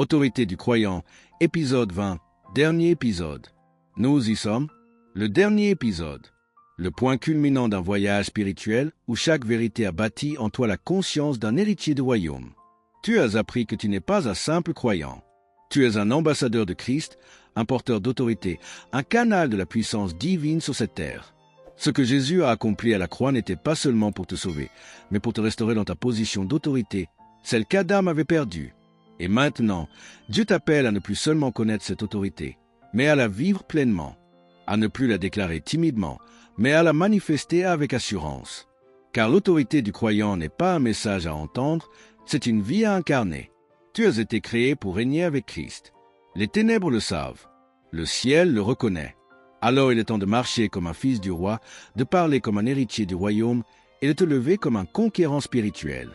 Autorité du croyant, épisode 20, dernier épisode. Nous y sommes. Le dernier épisode. Le point culminant d'un voyage spirituel où chaque vérité a bâti en toi la conscience d'un héritier du royaume. Tu as appris que tu n'es pas un simple croyant. Tu es un ambassadeur de Christ, un porteur d'autorité, un canal de la puissance divine sur cette terre. Ce que Jésus a accompli à la croix n'était pas seulement pour te sauver, mais pour te restaurer dans ta position d'autorité, celle qu'Adam avait perdue. Et maintenant, Dieu t'appelle à ne plus seulement connaître cette autorité, mais à la vivre pleinement, à ne plus la déclarer timidement, mais à la manifester avec assurance. Car l'autorité du croyant n'est pas un message à entendre, c'est une vie à incarner. Tu as été créé pour régner avec Christ. Les ténèbres le savent. Le ciel le reconnaît. Alors il est temps de marcher comme un fils du roi, de parler comme un héritier du royaume et de te lever comme un conquérant spirituel.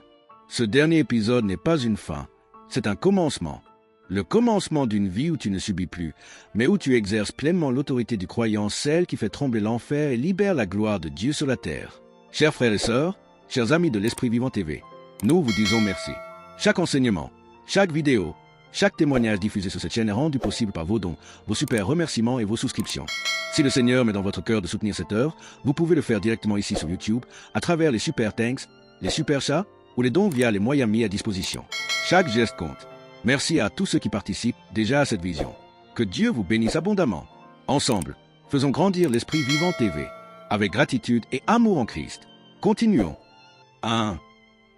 Ce dernier épisode n'est pas une fin, c'est un commencement. Le commencement d'une vie où tu ne subis plus, mais où tu exerces pleinement l'autorité du croyant, celle qui fait trembler l'enfer et libère la gloire de Dieu sur la terre. Chers frères et sœurs, chers amis de l'Esprit Vivant TV, nous vous disons merci. Chaque enseignement, chaque vidéo, chaque témoignage diffusé sur cette chaîne est rendu possible par vos dons, vos super remerciements et vos souscriptions. Si le Seigneur met dans votre cœur de soutenir cette œuvre, vous pouvez le faire directement ici sur YouTube, à travers les super thanks, les super chats ou les dons via les moyens mis à disposition. Chaque geste compte. Merci à tous ceux qui participent déjà à cette vision. Que Dieu vous bénisse abondamment. Ensemble, faisons grandir l'Esprit Vivant TV, avec gratitude et amour en Christ. Continuons. 1.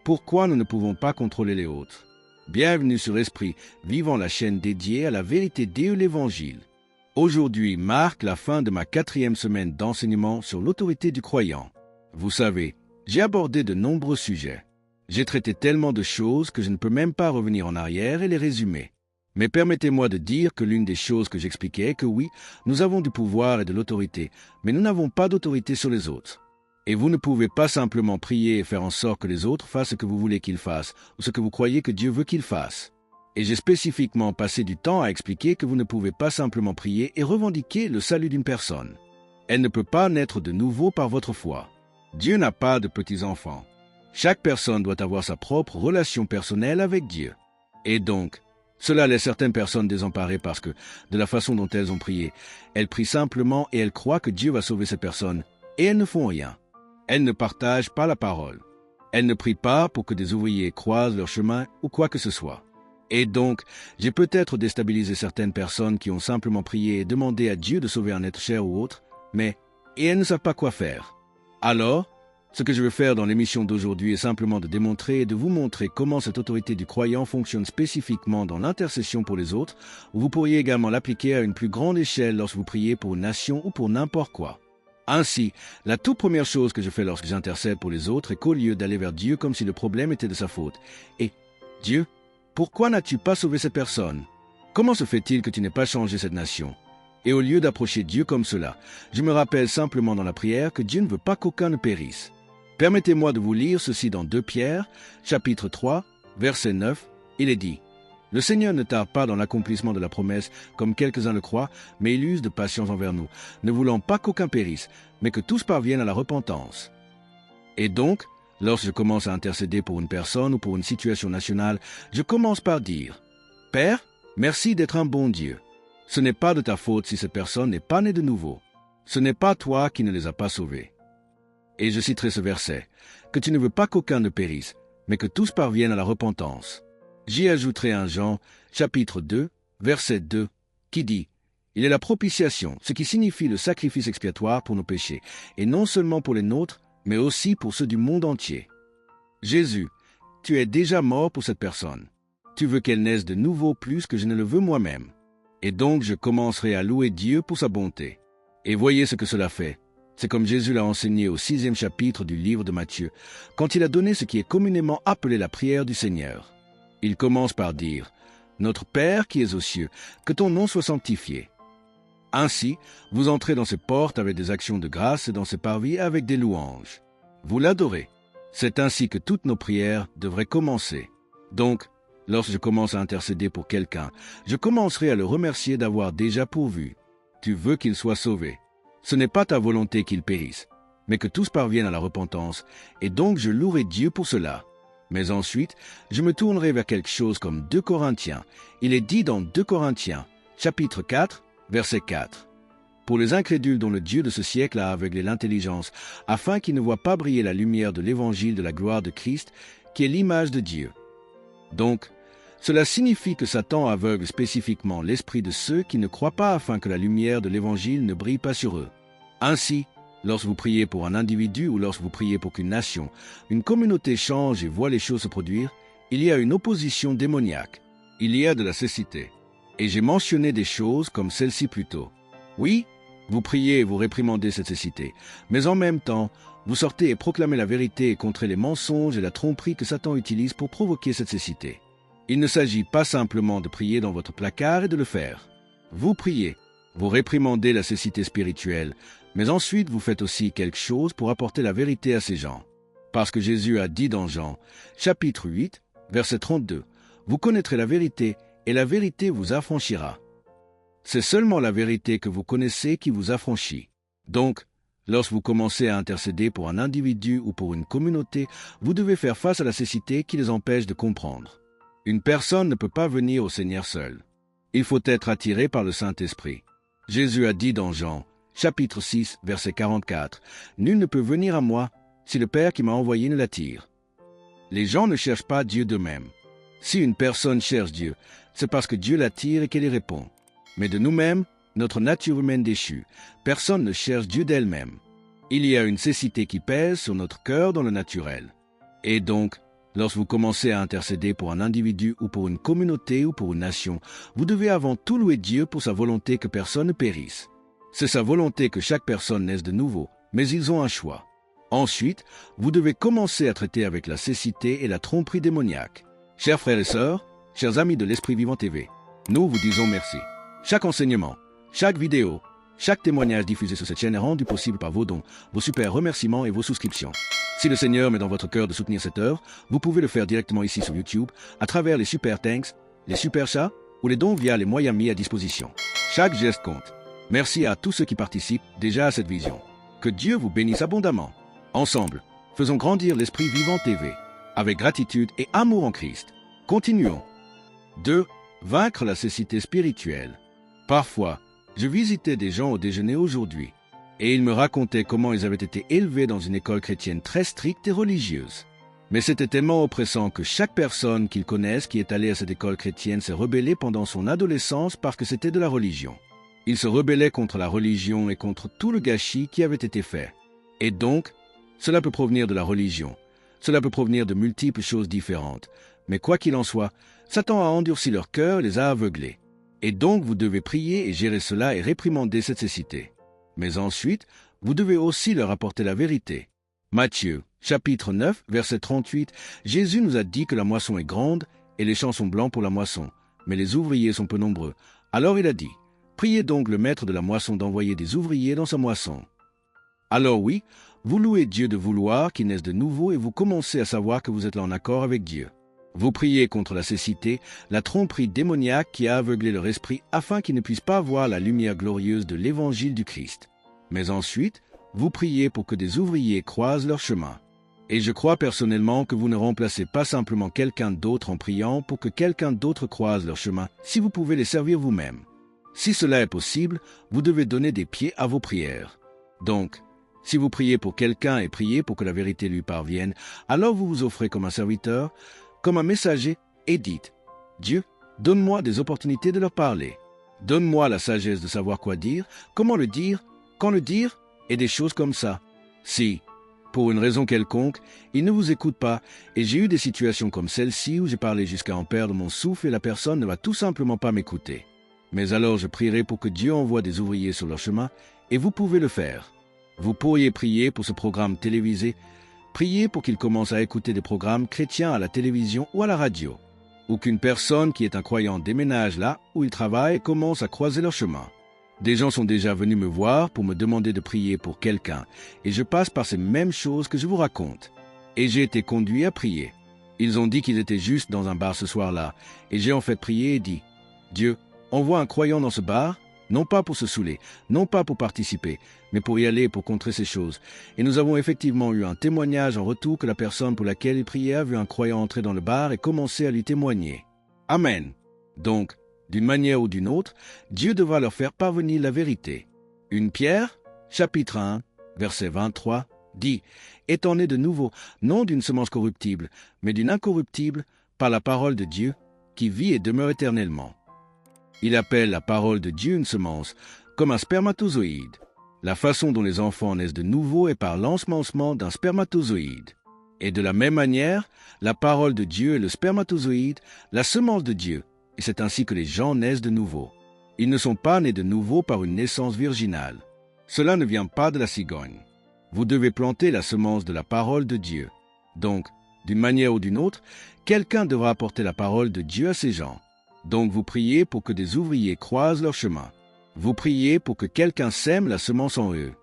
Pourquoi nous ne pouvons pas contrôler les autres? Bienvenue sur Esprit Vivant, la chaîne dédiée à la vérité de l'Évangile. Aujourd'hui marque la fin de ma 4e semaine d'enseignement sur l'autorité du croyant. Vous savez, j'ai abordé de nombreux sujets. J'ai traité tellement de choses que je ne peux même pas revenir en arrière et les résumer. Mais permettez-moi de dire que l'une des choses que j'expliquais est que oui, nous avons du pouvoir et de l'autorité, mais nous n'avons pas d'autorité sur les autres. Et vous ne pouvez pas simplement prier et faire en sorte que les autres fassent ce que vous voulez qu'ils fassent, ou ce que vous croyez que Dieu veut qu'ils fassent. Et j'ai spécifiquement passé du temps à expliquer que vous ne pouvez pas simplement prier et revendiquer le salut d'une personne. Elle ne peut pas naître de nouveau par votre foi. Dieu n'a pas de petits-enfants. Chaque personne doit avoir sa propre relation personnelle avec Dieu. Et donc, cela laisse certaines personnes désemparées parce que, de la façon dont elles ont prié, elles prient simplement et elles croient que Dieu va sauver ces personnes, et elles ne font rien. Elles ne partagent pas la parole. Elles ne prient pas pour que des ouvriers croisent leur chemin ou quoi que ce soit. Et donc, j'ai peut-être déstabilisé certaines personnes qui ont simplement prié et demandé à Dieu de sauver un être cher ou autre, mais elles ne savent pas quoi faire. Alors, ce que je veux faire dans l'émission d'aujourd'hui est simplement de démontrer et de vous montrer comment cette autorité du croyant fonctionne spécifiquement dans l'intercession pour les autres, où vous pourriez également l'appliquer à une plus grande échelle lorsque vous priez pour une nation ou pour n'importe quoi. Ainsi, la toute première chose que je fais lorsque j'intercède pour les autres est qu'au lieu d'aller vers Dieu comme si le problème était de sa faute, et « Dieu, pourquoi n'as-tu pas sauvé cette personne? Comment se fait-il que tu n'aies pas changé cette nation ?» Et au lieu d'approcher Dieu comme cela, je me rappelle simplement dans la prière que Dieu ne veut pas qu'aucun ne périsse. Permettez-moi de vous lire ceci dans 2 Pierre, chapitre 3, verset 9. Il est dit « Le Seigneur ne tarde pas dans l'accomplissement de la promesse, comme quelques-uns le croient, mais il use de patience envers nous, ne voulant pas qu'aucun périsse, mais que tous parviennent à la repentance. » Et donc, lorsque je commence à intercéder pour une personne ou pour une situation nationale, je commence par dire « Père, merci d'être un bon Dieu. Ce n'est pas de ta faute si cette personne n'est pas née de nouveau. Ce n'est pas toi qui ne les as pas sauvés. » Et je citerai ce verset, que tu ne veux pas qu'aucun ne périsse, mais que tous parviennent à la repentance. J'y ajouterai un Jean, chapitre 2, verset 2, qui dit « Il est la propitiation, ce qui signifie le sacrifice expiatoire pour nos péchés, et non seulement pour les nôtres, mais aussi pour ceux du monde entier. » Jésus, tu es déjà mort pour cette personne. Tu veux qu'elle naisse de nouveau plus que je ne le veux moi-même. Et donc je commencerai à louer Dieu pour sa bonté. Et voyez ce que cela fait. C'est comme Jésus l'a enseigné au 6e chapitre du livre de Matthieu, quand il a donné ce qui est communément appelé la prière du Seigneur. Il commence par dire « Notre Père qui es aux cieux, que ton nom soit sanctifié. » Ainsi, vous entrez dans ses portes avec des actions de grâce et dans ses parvis avec des louanges. Vous l'adorez. C'est ainsi que toutes nos prières devraient commencer. Donc, lorsque je commence à intercéder pour quelqu'un, je commencerai à le remercier d'avoir déjà pourvu. Tu veux qu'il soit sauvé. Ce n'est pas ta volonté qu'il périsse, mais que tous parviennent à la repentance, et donc je louerai Dieu pour cela. Mais ensuite, je me tournerai vers quelque chose comme 2 Corinthiens. Il est dit dans 2 Corinthiens, chapitre 4, verset 4. Pour les incrédules dont le Dieu de ce siècle a aveuglé l'intelligence, afin qu'ils ne voient pas briller la lumière de l'évangile de la gloire de Christ, qui est l'image de Dieu. Donc, cela signifie que Satan aveugle spécifiquement l'esprit de ceux qui ne croient pas afin que la lumière de l'évangile ne brille pas sur eux. Ainsi, lorsque vous priez pour un individu ou lorsque vous priez pour qu'une nation, une communauté change et voit les choses se produire, il y a une opposition démoniaque. Il y a de la cécité. Et j'ai mentionné des choses comme celle-ci plus tôt. Oui, vous priez et vous réprimandez cette cécité, mais en même temps, vous sortez et proclamez la vérité et contrez les mensonges et la tromperie que Satan utilise pour provoquer cette cécité. Il ne s'agit pas simplement de prier dans votre placard et de le faire. Vous priez, vous réprimandez la cécité spirituelle, mais ensuite vous faites aussi quelque chose pour apporter la vérité à ces gens. Parce que Jésus a dit dans Jean, chapitre 8, verset 32, « Vous connaîtrez la vérité, et la vérité vous affranchira. » C'est seulement la vérité que vous connaissez qui vous affranchit. Donc, lorsque vous commencez à intercéder pour un individu ou pour une communauté, vous devez faire face à la cécité qui les empêche de comprendre. Une personne ne peut pas venir au Seigneur seul. Il faut être attiré par le Saint-Esprit. Jésus a dit dans Jean, chapitre 6, verset 44, « Nul ne peut venir à moi si le Père qui m'a envoyé ne l'attire. » Les gens ne cherchent pas Dieu d'eux-mêmes. Si une personne cherche Dieu, c'est parce que Dieu l'attire et qu'elle y répond. Mais de nous-mêmes, notre nature humaine déchue, personne ne cherche Dieu d'elle-même. Il y a une cécité qui pèse sur notre cœur dans le naturel. Et donc, lorsque vous commencez à intercéder pour un individu ou pour une communauté ou pour une nation, vous devez avant tout louer Dieu pour sa volonté que personne ne périsse. C'est sa volonté que chaque personne naisse de nouveau, mais ils ont un choix. Ensuite, vous devez commencer à traiter avec la cécité et la tromperie démoniaque. Chers frères et sœurs, chers amis de l'Esprit Vivant TV, nous vous disons merci. Chaque enseignement, chaque vidéo, chaque témoignage diffusé sur cette chaîne est rendu possible par vos dons, vos super remerciements et vos souscriptions. Si le Seigneur met dans votre cœur de soutenir cette œuvre, vous pouvez le faire directement ici sur YouTube, à travers les super thanks, les super chats ou les dons via les moyens mis à disposition. Chaque geste compte. Merci à tous ceux qui participent déjà à cette vision. Que Dieu vous bénisse abondamment. Ensemble, faisons grandir l'Esprit Vivant TV, avec gratitude et amour en Christ. Continuons. 2. Vaincre la cécité spirituelle. Parfois, je visitais des gens au déjeuner aujourd'hui, et ils me racontaient comment ils avaient été élevés dans une école chrétienne très stricte et religieuse. Mais c'était tellement oppressant que chaque personne qu'ils connaissent qui est allée à cette école chrétienne s'est rebellée pendant son adolescence parce que c'était de la religion. Ils se rebellaient contre la religion et contre tout le gâchis qui avait été fait. Et donc, cela peut provenir de la religion. Cela peut provenir de multiples choses différentes. Mais quoi qu'il en soit, Satan a endurci leur cœur et les a aveuglés. Et donc vous devez prier et gérer cela et réprimander cette cécité. Mais ensuite, vous devez aussi leur apporter la vérité. Matthieu, chapitre 9, verset 38, Jésus nous a dit que la moisson est grande et les champs sont blancs pour la moisson, mais les ouvriers sont peu nombreux. Alors il a dit, priez donc le maître de la moisson d'envoyer des ouvriers dans sa moisson. Alors oui, vous louez Dieu de vouloir qu'il naisse de nouveau et vous commencez à savoir que vous êtes là en accord avec Dieu. Vous priez contre la cécité, la tromperie démoniaque qui a aveuglé leur esprit afin qu'ils ne puissent pas voir la lumière glorieuse de l'évangile du Christ. Mais ensuite, vous priez pour que des ouvriers croisent leur chemin. Et je crois personnellement que vous ne remplacez pas simplement quelqu'un d'autre en priant pour que quelqu'un d'autre croise leur chemin si vous pouvez les servir vous-même. Si cela est possible, vous devez donner des pieds à vos prières. Donc, si vous priez pour quelqu'un et priez pour que la vérité lui parvienne, alors vous vous offrez comme un serviteur, comme un messager, et dites, « Dieu, donne-moi des opportunités de leur parler. Donne-moi la sagesse de savoir quoi dire, comment le dire, quand le dire, et des choses comme ça. » Si, pour une raison quelconque, ils ne vous écoutent pas, et j'ai eu des situations comme celle-ci où j'ai parlé jusqu'à en perdre mon souffle et la personne ne va tout simplement pas m'écouter. Mais alors je prierai pour que Dieu envoie des ouvriers sur leur chemin, et vous pouvez le faire. Vous pourriez prier pour ce programme télévisé, priez pour qu'il commence à écouter des programmes chrétiens à la télévision ou à la radio, ou qu'une personne qui est un croyant déménage là où il travaille et commence à croiser leur chemin. Des gens sont déjà venus me voir pour me demander de prier pour quelqu'un, et je passe par ces mêmes choses que je vous raconte. Et j'ai été conduit à prier. Ils ont dit qu'ils étaient juste dans un bar ce soir-là, et j'ai en fait prié et dit, « Dieu, envoie un croyant dans ce bar, non pas pour se saouler, non pas pour participer, mais pour y aller et pour contrer ces choses. Et nous avons effectivement eu un témoignage en retour que la personne pour laquelle il priait a vu un croyant entrer dans le bar et commencer à lui témoigner. Amen. Donc, d'une manière ou d'une autre, Dieu devra leur faire parvenir la vérité. 1 Pierre, chapitre 1, verset 23, dit « Étant nés de nouveau, non d'une semence corruptible, mais d'une incorruptible, par la parole de Dieu, qui vit et demeure éternellement. » Il appelle la parole de Dieu une semence, comme un spermatozoïde. La façon dont les enfants naissent de nouveau est par l'ensemencement d'un spermatozoïde. Et de la même manière, la parole de Dieu est le spermatozoïde, la semence de Dieu, et c'est ainsi que les gens naissent de nouveau. Ils ne sont pas nés de nouveau par une naissance virginale. Cela ne vient pas de la cigogne. Vous devez planter la semence de la parole de Dieu. Donc, d'une manière ou d'une autre, quelqu'un devra apporter la parole de Dieu à ces gens. Donc vous priez pour que des ouvriers croisent leur chemin. Vous priez pour que quelqu'un sème la semence en eux.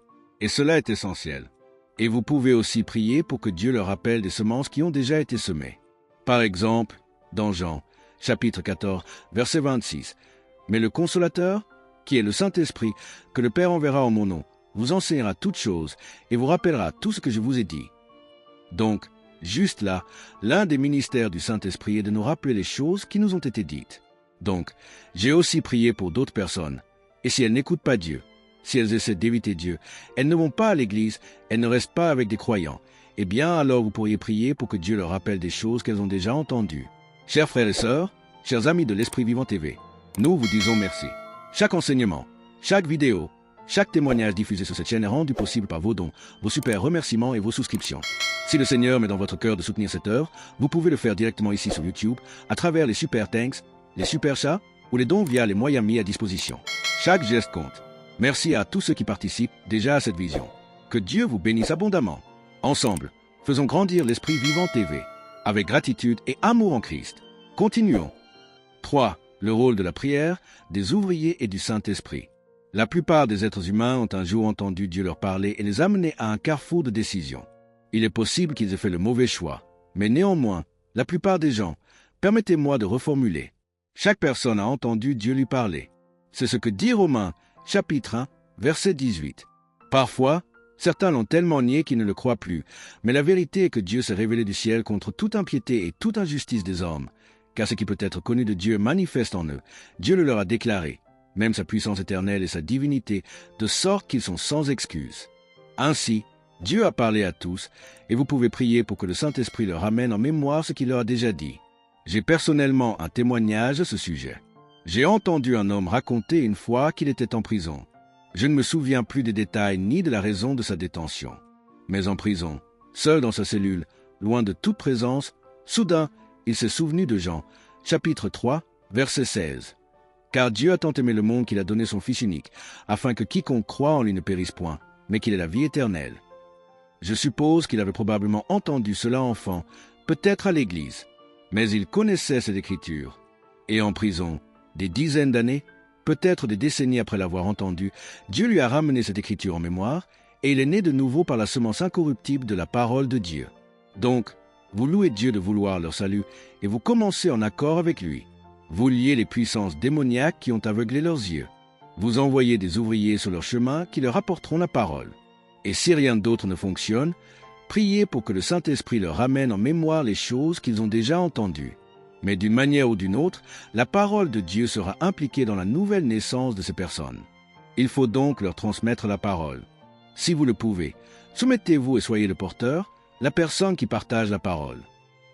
Et cela est essentiel. Et vous pouvez aussi prier pour que Dieu leur rappelle des semences qui ont déjà été semées. Par exemple, dans Jean, chapitre 14, verset 26, « Mais le Consolateur, qui est le Saint-Esprit, que le Père enverra en mon nom, vous enseignera toutes choses et vous rappellera tout ce que je vous ai dit. » Donc, juste là, l'un des ministères du Saint-Esprit est de nous rappeler les choses qui nous ont été dites. Donc, j'ai aussi prié pour d'autres personnes. Et si elles n'écoutent pas Dieu, si elles essaient d'éviter Dieu, elles ne vont pas à l'église, elles ne restent pas avec des croyants, eh bien alors vous pourriez prier pour que Dieu leur rappelle des choses qu'elles ont déjà entendues. Chers frères et sœurs, chers amis de l'Esprit Vivant TV, nous vous disons merci. Chaque enseignement, chaque vidéo, chaque témoignage diffusé sur cette chaîne est rendu possible par vos dons, vos super remerciements et vos souscriptions. Si le Seigneur met dans votre cœur de soutenir cette œuvre, vous pouvez le faire directement ici sur YouTube, à travers les super thanks, les super chats ou les dons via les moyens mis à disposition. Chaque geste compte. Merci à tous ceux qui participent déjà à cette vision. Que Dieu vous bénisse abondamment. Ensemble, faisons grandir l'Esprit Vivant TV, avec gratitude et amour en Christ. Continuons. 3. Le rôle de la prière, des ouvriers et du Saint-Esprit. La plupart des êtres humains ont un jour entendu Dieu leur parler et les amener à un carrefour de décision. Il est possible qu'ils aient fait le mauvais choix, mais néanmoins, la plupart des gens, permettez-moi de reformuler. Chaque personne a entendu Dieu lui parler. C'est ce que dit Romains, chapitre 1, verset 18. Parfois, certains l'ont tellement nié qu'ils ne le croient plus, mais la vérité est que Dieu s'est révélé du ciel contre toute impiété et toute injustice des hommes, car ce qui peut être connu de Dieu manifeste en eux. Dieu le leur a déclaré, même sa puissance éternelle et sa divinité, de sorte qu'ils sont sans excuse. Ainsi, Dieu a parlé à tous, et vous pouvez prier pour que le Saint-Esprit leur ramène en mémoire ce qu'il leur a déjà dit. J'ai personnellement un témoignage à ce sujet. J'ai entendu un homme raconter une fois qu'il était en prison. Je ne me souviens plus des détails ni de la raison de sa détention. Mais en prison, seul dans sa cellule, loin de toute présence, soudain, il s'est souvenu de Jean, chapitre 3, verset 16. « Car Dieu a tant aimé le monde qu'il a donné son Fils unique, afin que quiconque croit en lui ne périsse point, mais qu'il ait la vie éternelle. » Je suppose qu'il avait probablement entendu cela enfant, peut-être à l'église. Mais il connaissait cette écriture. Et en prison, des dizaines d'années, peut-être des décennies après l'avoir entendu, Dieu lui a ramené cette écriture en mémoire, et il est né de nouveau par la semence incorruptible de la parole de Dieu. Donc, vous louez Dieu de vouloir leur salut, et vous commencez en accord avec lui. Vous liez les puissances démoniaques qui ont aveuglé leurs yeux. Vous envoyez des ouvriers sur leur chemin qui leur apporteront la parole. Et si rien d'autre ne fonctionne, priez pour que le Saint-Esprit leur ramène en mémoire les choses qu'ils ont déjà entendues. Mais d'une manière ou d'une autre, la parole de Dieu sera impliquée dans la nouvelle naissance de ces personnes. Il faut donc leur transmettre la parole. Si vous le pouvez, soumettez-vous et soyez le porteur, la personne qui partage la parole.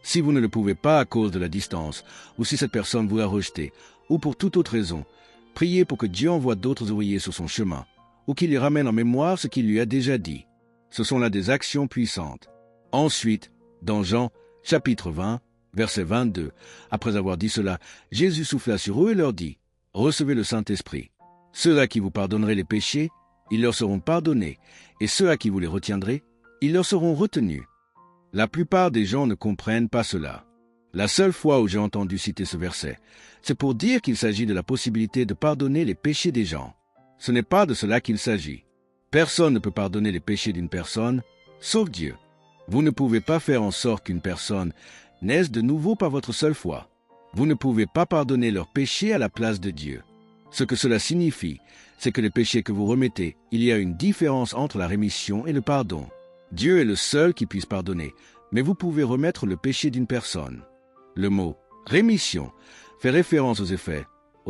Si vous ne le pouvez pas à cause de la distance, ou si cette personne vous a rejeté, ou pour toute autre raison, priez pour que Dieu envoie d'autres ouvriers sur son chemin, ou qu'il lui ramène en mémoire ce qu'il lui a déjà dit. Ce sont là des actions puissantes. Ensuite, dans Jean, chapitre 20, verset 22, après avoir dit cela, Jésus souffla sur eux et leur dit, « Recevez le Saint-Esprit. Ceux à qui vous pardonnerez les péchés, ils leur seront pardonnés, et ceux à qui vous les retiendrez, ils leur seront retenus. » La plupart des gens ne comprennent pas cela. La seule fois où j'ai entendu citer ce verset, c'est pour dire qu'il s'agit de la possibilité de pardonner les péchés des gens. Ce n'est pas de cela qu'il s'agit. Personne ne peut pardonner les péchés d'une personne, sauf Dieu. Vous ne pouvez pas faire en sorte qu'une personne naisse de nouveau par votre seule foi. Vous ne pouvez pas pardonner leurs péchés à la place de Dieu. Ce que cela signifie, c'est que les péchés que vous remettez, il y a une différence entre la rémission et le pardon. Dieu est le seul qui puisse pardonner, mais vous pouvez remettre le péché d'une personne. Le mot « rémission » fait référence aux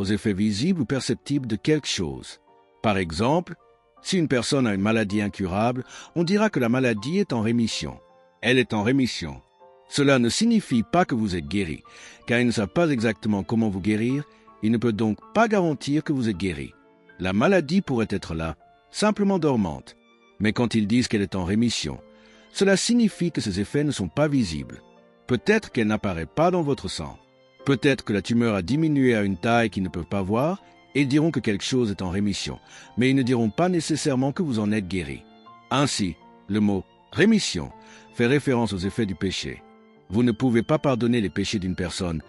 effets visibles ou perceptibles de quelque chose. Par exemple, si une personne a une maladie incurable, on dira que la maladie est en rémission. Elle est en rémission. Cela ne signifie pas que vous êtes guéri, car ils ne savent pas exactement comment vous guérir, il ne peut donc pas garantir que vous êtes guéri. La maladie pourrait être là, simplement dormante. Mais quand ils disent qu'elle est en rémission, cela signifie que ses effets ne sont pas visibles. Peut-être qu'elle n'apparaît pas dans votre sang. Peut-être que la tumeur a diminué à une taille qu'ils ne peuvent pas voir, et ils diront que quelque chose est en rémission, mais ils ne diront pas nécessairement que vous en êtes guéri. Ainsi, le mot « rémission » fait référence aux effets du péché. Vous ne pouvez pas pardonner les péchés d'une personne,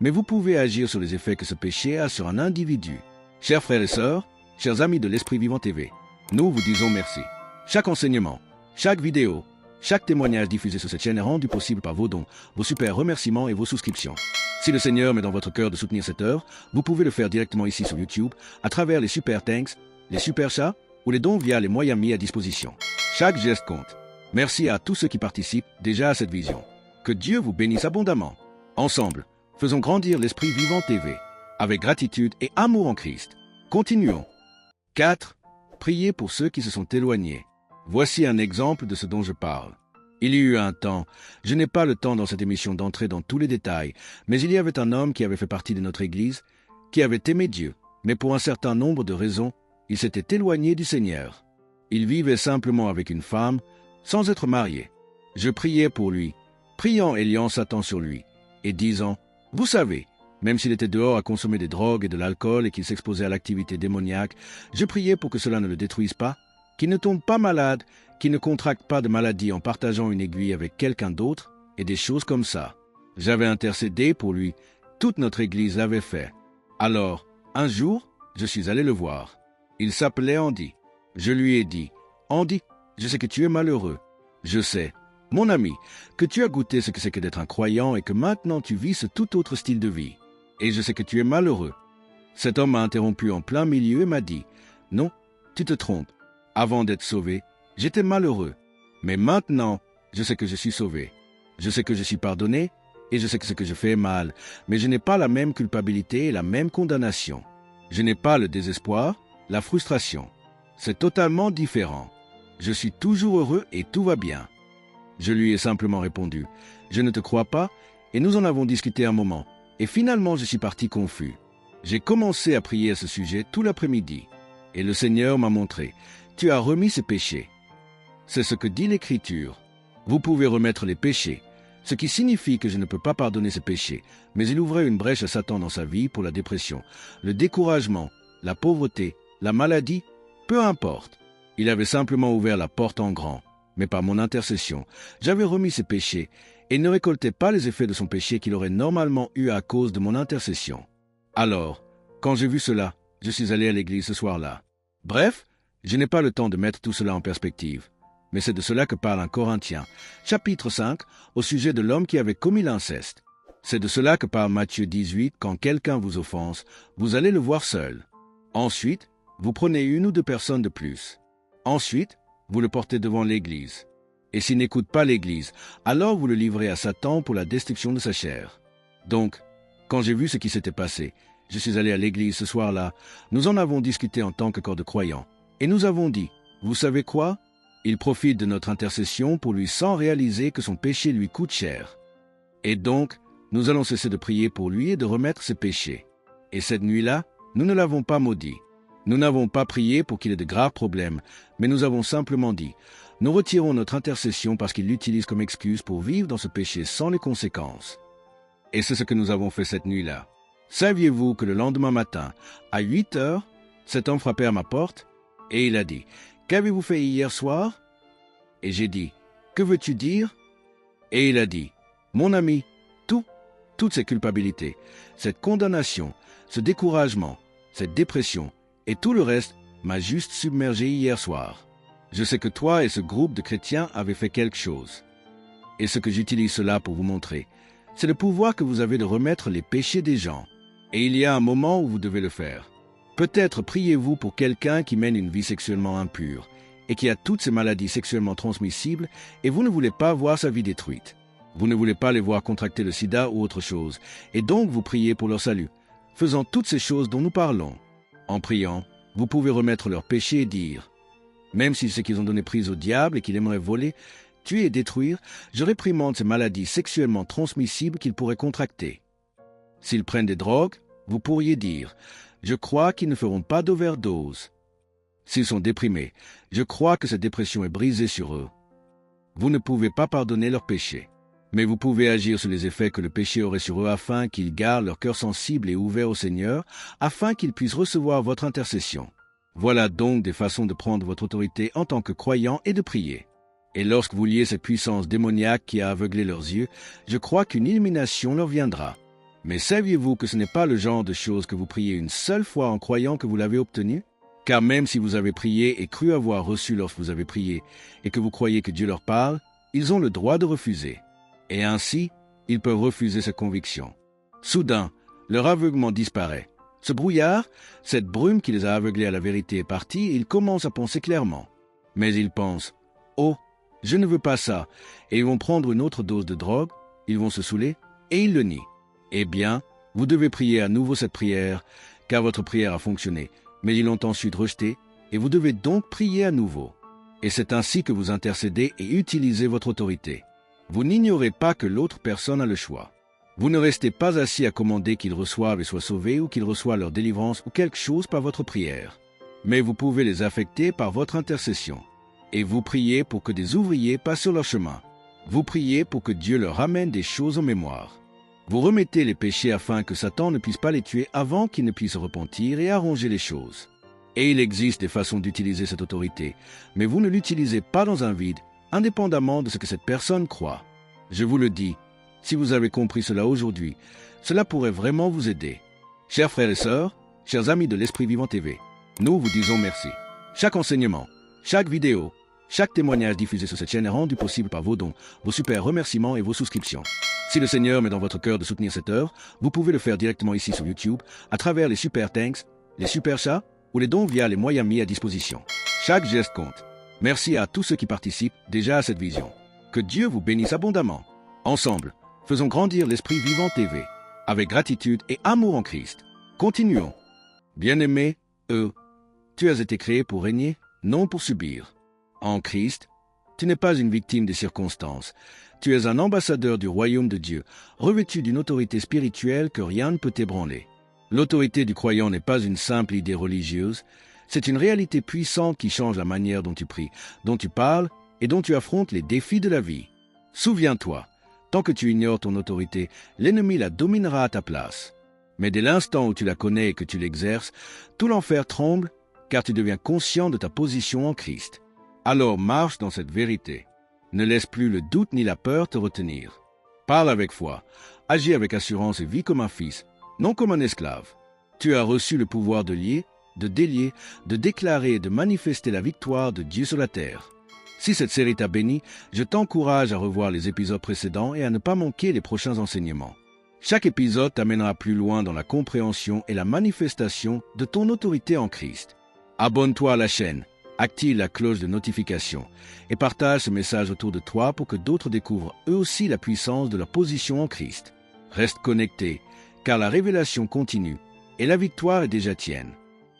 mais vous pouvez agir sur les effets que ce péché a sur un individu. Chers frères et sœurs, chers amis de l'Esprit Vivant TV, nous vous disons merci. Chaque enseignement, chaque vidéo, chaque témoignage diffusé sur cette chaîne est rendu possible par vos dons, vos super remerciements et vos souscriptions. Si le Seigneur met dans votre cœur de soutenir cette œuvre, vous pouvez le faire directement ici sur YouTube, à travers les super thanks, les super chats ou les dons via les moyens mis à disposition. Chaque geste compte. Merci à tous ceux qui participent déjà à cette vision. Que Dieu vous bénisse abondamment. Ensemble, faisons grandir l'Esprit Vivant TV, avec gratitude et amour en Christ. Continuons. 4. Priez pour ceux qui se sont éloignés. Voici un exemple de ce dont je parle. Il y eut un temps, je n'ai pas le temps dans cette émission d'entrer dans tous les détails, mais il y avait un homme qui avait fait partie de notre Église, qui avait aimé Dieu, mais pour un certain nombre de raisons, il s'était éloigné du Seigneur. Il vivait simplement avec une femme, sans être marié. Je priais pour lui, priant et liant Satan sur lui, et disant, « Vous savez, même s'il était dehors à consommer des drogues et de l'alcool et qu'il s'exposait à l'activité démoniaque, je priais pour que cela ne le détruise pas, qu'il ne tombe pas malade, qu'il ne contracte pas de maladie en partageant une aiguille avec quelqu'un d'autre, et des choses comme ça. J'avais intercédé pour lui, toute notre Église l'avait fait. Alors, un jour, je suis allé le voir. Il s'appelait Andy. Je lui ai dit, « Andy, je sais que tu es malheureux. Je sais, mon ami, que tu as goûté ce que c'est que d'être un croyant et que maintenant tu vis ce tout autre style de vie. Et je sais que tu es malheureux. » Cet homme m'a interrompu en plein milieu et m'a dit, « Non, tu te trompes. Avant d'être sauvé, j'étais malheureux. Mais maintenant, je sais que je suis sauvé. Je sais que je suis pardonné et je sais que ce que je fais est mal. Mais je n'ai pas la même culpabilité et la même condamnation. Je n'ai pas le désespoir, la frustration. C'est totalement différent. Je suis toujours heureux et tout va bien. » Je lui ai simplement répondu, « Je ne te crois pas » et nous en avons discuté un moment. Et finalement, je suis parti confus. J'ai commencé à prier à ce sujet tout l'après-midi. Et le Seigneur m'a montré, « Tu as remis ses péchés. » C'est ce que dit l'Écriture. Vous pouvez remettre les péchés, ce qui signifie que je ne peux pas pardonner ses péchés, mais il ouvrait une brèche à Satan dans sa vie pour la dépression, le découragement, la pauvreté, la maladie, peu importe. Il avait simplement ouvert la porte en grand, mais par mon intercession, j'avais remis ses péchés et ne récoltais pas les effets de son péché qu'il aurait normalement eu à cause de mon intercession. Alors, quand j'ai vu cela, je suis allé à l'église ce soir-là. Bref, je n'ai pas le temps de mettre tout cela en perspective. Mais c'est de cela que parle un Corinthien, chapitre 5, au sujet de l'homme qui avait commis l'inceste. C'est de cela que parle Matthieu 18, quand quelqu'un vous offense, vous allez le voir seul. Ensuite, vous prenez une ou deux personnes de plus. Ensuite, vous le portez devant l'Église. Et s'il n'écoute pas l'Église, alors vous le livrez à Satan pour la destruction de sa chair. Donc, quand j'ai vu ce qui s'était passé, je suis allé à l'Église ce soir-là, nous en avons discuté en tant que corps de croyants, et nous avons dit, vous savez quoi ? Il profite de notre intercession pour lui sans réaliser que son péché lui coûte cher. Et donc, nous allons cesser de prier pour lui et de remettre ses péchés. Et cette nuit-là, nous ne l'avons pas maudit. Nous n'avons pas prié pour qu'il ait de graves problèmes, mais nous avons simplement dit, nous retirons notre intercession parce qu'il l'utilise comme excuse pour vivre dans ce péché sans les conséquences. Et c'est ce que nous avons fait cette nuit-là. Saviez-vous que le lendemain matin, à 8 heures, cet homme frappait à ma porte et il a dit, « Qu'avez-vous fait hier soir ?» Et j'ai dit, « Que veux-tu dire ?» Et il a dit, « Mon ami, toutes ces culpabilités, cette condamnation, ce découragement, cette dépression et tout le reste m'a juste submergé hier soir. Je sais que toi et ce groupe de chrétiens avez fait quelque chose. Et ce que j'utilise cela pour vous montrer, c'est le pouvoir que vous avez de remettre les péchés des gens. Et il y a un moment où vous devez le faire. Peut-être priez-vous pour quelqu'un qui mène une vie sexuellement impure et qui a toutes ces maladies sexuellement transmissibles et vous ne voulez pas voir sa vie détruite. Vous ne voulez pas les voir contracter le sida ou autre chose, et donc vous priez pour leur salut, faisant toutes ces choses dont nous parlons. En priant, vous pouvez remettre leurs péchés et dire « Même si c'est qu'ils ont donné prise au diable et qu'il aimerait voler, tuer et détruire, je réprimande ces maladies sexuellement transmissibles qu'ils pourraient contracter. » S'ils prennent des drogues, vous pourriez dire « Je crois qu'ils ne feront pas d'overdose. » S'ils sont déprimés, je crois que cette dépression est brisée sur eux. Vous ne pouvez pas pardonner leurs péchés. Mais vous pouvez agir sur les effets que le péché aurait sur eux afin qu'ils gardent leur cœur sensible et ouvert au Seigneur, afin qu'ils puissent recevoir votre intercession. Voilà donc des façons de prendre votre autorité en tant que croyant et de prier. Et lorsque vous liez cette puissance démoniaque qui a aveuglé leurs yeux, je crois qu'une illumination leur viendra. Mais saviez-vous que ce n'est pas le genre de choses que vous priez une seule fois en croyant que vous l'avez obtenu? Car même si vous avez prié et cru avoir reçu lorsque vous avez prié, et que vous croyez que Dieu leur parle, ils ont le droit de refuser. Et ainsi, ils peuvent refuser cette conviction. Soudain, leur aveuglement disparaît. Ce brouillard, cette brume qui les a aveuglés à la vérité est partie et ils commencent à penser clairement. Mais ils pensent « Oh, je ne veux pas ça » et ils vont prendre une autre dose de drogue, ils vont se saouler et ils le nient. Eh bien, vous devez prier à nouveau cette prière, car votre prière a fonctionné, mais ils l'ont ensuite rejetée et vous devez donc prier à nouveau. Et c'est ainsi que vous intercédez et utilisez votre autorité. Vous n'ignorez pas que l'autre personne a le choix. Vous ne restez pas assis à commander qu'ils reçoivent et soient sauvés ou qu'ils reçoivent leur délivrance ou quelque chose par votre prière. Mais vous pouvez les affecter par votre intercession. Et vous priez pour que des ouvriers passent sur leur chemin. Vous priez pour que Dieu leur ramène des choses en mémoire. Vous remettez les péchés afin que Satan ne puisse pas les tuer avant qu'ils ne puissent se repentir et arranger les choses. Et il existe des façons d'utiliser cette autorité, mais vous ne l'utilisez pas dans un vide, indépendamment de ce que cette personne croit. Je vous le dis, si vous avez compris cela aujourd'hui, cela pourrait vraiment vous aider. Chers frères et sœurs, chers amis de l'Esprit Vivant TV, nous vous disons merci. Chaque enseignement, chaque vidéo, chaque témoignage diffusé sur cette chaîne est rendu possible par vos dons, vos super remerciements et vos souscriptions. Si le Seigneur met dans votre cœur de soutenir cette œuvre, vous pouvez le faire directement ici sur YouTube, à travers les super thanks, les super chats ou les dons via les moyens mis à disposition. Chaque geste compte. Merci à tous ceux qui participent déjà à cette vision. Que Dieu vous bénisse abondamment. Ensemble, faisons grandir l'Esprit Vivant TV, avec gratitude et amour en Christ. Continuons. Bien-aimé, tu as été créé pour régner, non pour subir. En Christ, tu n'es pas une victime des circonstances. Tu es un ambassadeur du royaume de Dieu, revêtu d'une autorité spirituelle que rien ne peut ébranler. L'autorité du croyant n'est pas une simple idée religieuse, c'est une réalité puissante qui change la manière dont tu pries, dont tu parles et dont tu affrontes les défis de la vie. Souviens-toi, tant que tu ignores ton autorité, l'ennemi la dominera à ta place. Mais dès l'instant où tu la connais et que tu l'exerces, tout l'enfer tremble, car tu deviens conscient de ta position en Christ. Alors marche dans cette vérité. Ne laisse plus le doute ni la peur te retenir. Parle avec foi, agis avec assurance et vis comme un fils, non comme un esclave. Tu as reçu le pouvoir de lier, de délier, de déclarer et de manifester la victoire de Dieu sur la terre. Si cette série t'a béni, je t'encourage à revoir les épisodes précédents et à ne pas manquer les prochains enseignements. Chaque épisode t'amènera plus loin dans la compréhension et la manifestation de ton autorité en Christ. Abonne-toi à la chaîne, active la cloche de notification et partage ce message autour de toi pour que d'autres découvrent eux aussi la puissance de leur position en Christ. Reste connecté, car la révélation continue et la victoire est déjà tienne.